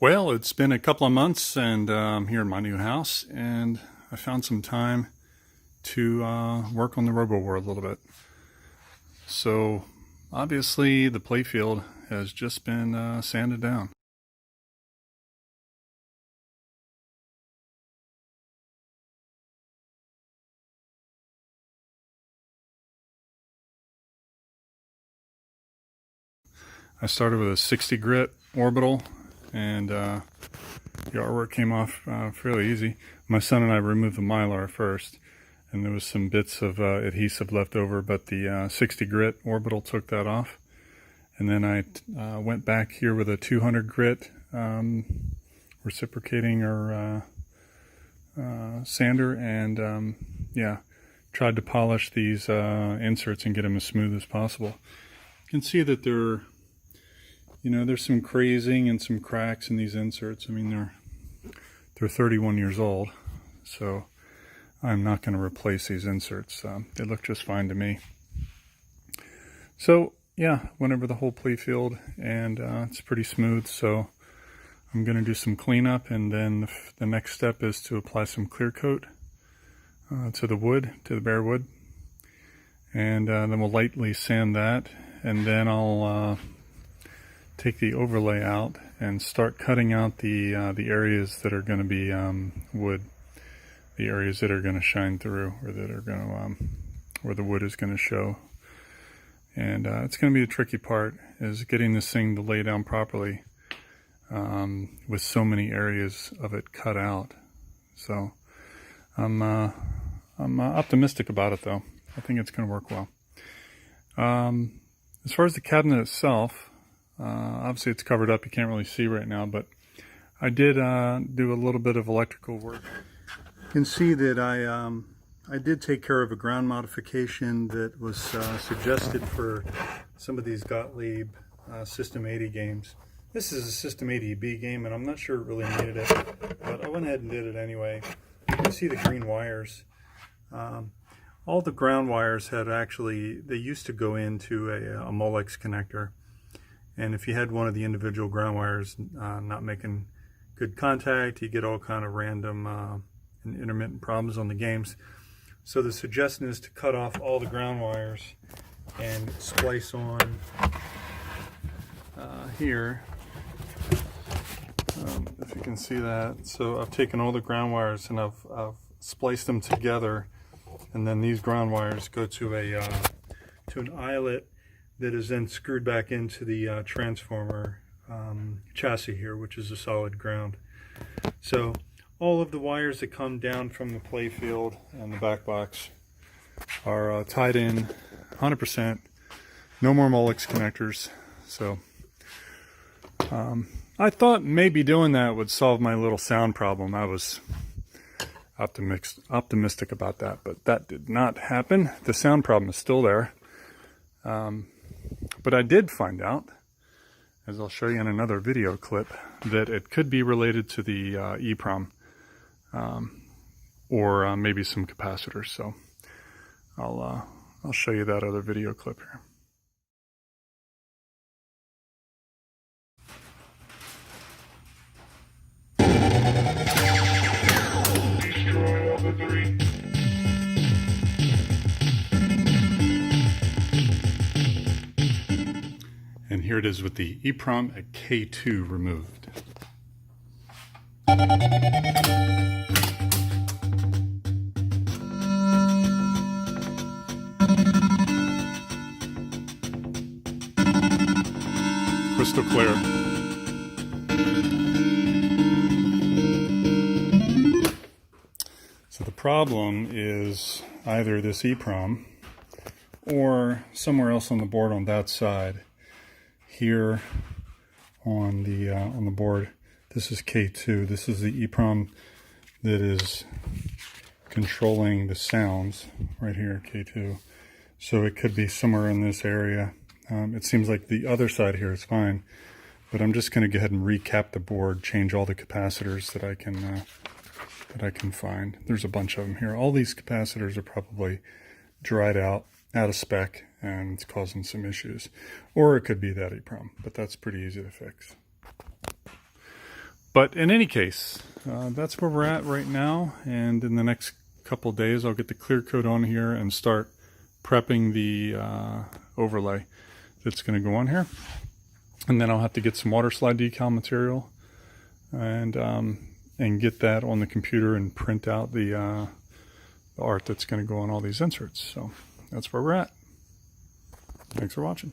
Well, it's been a couple of months and I'm here in my new house, and I found some time to work on the Robo-War a little bit. So obviously the playfield has just been sanded down. I started with a 60 grit orbital, and the artwork came off fairly easy. My son and I removed the mylar first, and there was some bits of adhesive left over, but the 60 grit orbital took that off. And then I went back here with a 200 grit reciprocating or sander, and yeah, tried to polish these inserts and get them as smooth as possible. You can see that there's some crazing and some cracks in these inserts. I mean, they're 31 years old, so I'm not going to replace these inserts. They look just fine to me. So yeah, went over the whole playfield, and it's pretty smooth. So I'm going to do some cleanup, and then the next step is to apply some clear coat to the wood, to the bare wood, and then we'll lightly sand that, and then I'll take the overlay out and start cutting out the areas that are going to be wood, the areas that are going to shine through, or that are going to where the wood is going to show. And it's going to be a tricky part, is getting this thing to lay down properly with so many areas of it cut out. So I'm optimistic about it, though. I think it's going to work well. As far as the cabinet itself, obviously it's covered up, you can't really see right now, but I did do a little bit of electrical work. You can see that I did take care of a ground modification that was suggested for some of these Gottlieb System 80 games. This is a System 80B game, and I'm not sure it really needed it, but I went ahead and did it anyway. You can see the green wires. All the ground wires had they used to go into a Molex connector. And if you had one of the individual ground wires not making good contact, you get all kind of random and intermittent problems on the games. So the suggestion is to cut off all the ground wires and splice on here. If you can see that. So I've taken all the ground wires and I've spliced them together, and then these ground wires go to an eyelet that is then screwed back into the transformer chassis here, which is a solid ground. So all of the wires that come down from the playfield and the back box are tied in 100%. No more Molex connectors. So I thought maybe doing that would solve my little sound problem. I was optimistic about that, but that did not happen. The sound problem is still there. But I did find out, as I'll show you in another video clip, that it could be related to the EEPROM or maybe some capacitors. So I'll show you that other video clip here. Destroy all the three. And here it is with the EEPROM at K2 removed. Crystal clear. So the problem is either this EEPROM or somewhere else on the board on that side. Here on the board, this is K2. This is the EEPROM that is controlling the sounds right here, K2. So it could be somewhere in this area. It seems like the other side here is fine, but I'm just going to go ahead and recap the board, change all the capacitors that I can find. There's a bunch of them here. All these capacitors are probably dried out of spec, and it's causing some issues. Or it could be that EEPROM, but that's pretty easy to fix. But in any case, that's where we're at right now. And in the next couple days, I'll get the clear coat on here and start prepping the overlay that's going to go on here. And then I'll have to get some water slide decal material and get that on the computer and print out the art that's going to go on all these inserts. So that's where we're at. Thanks for watching.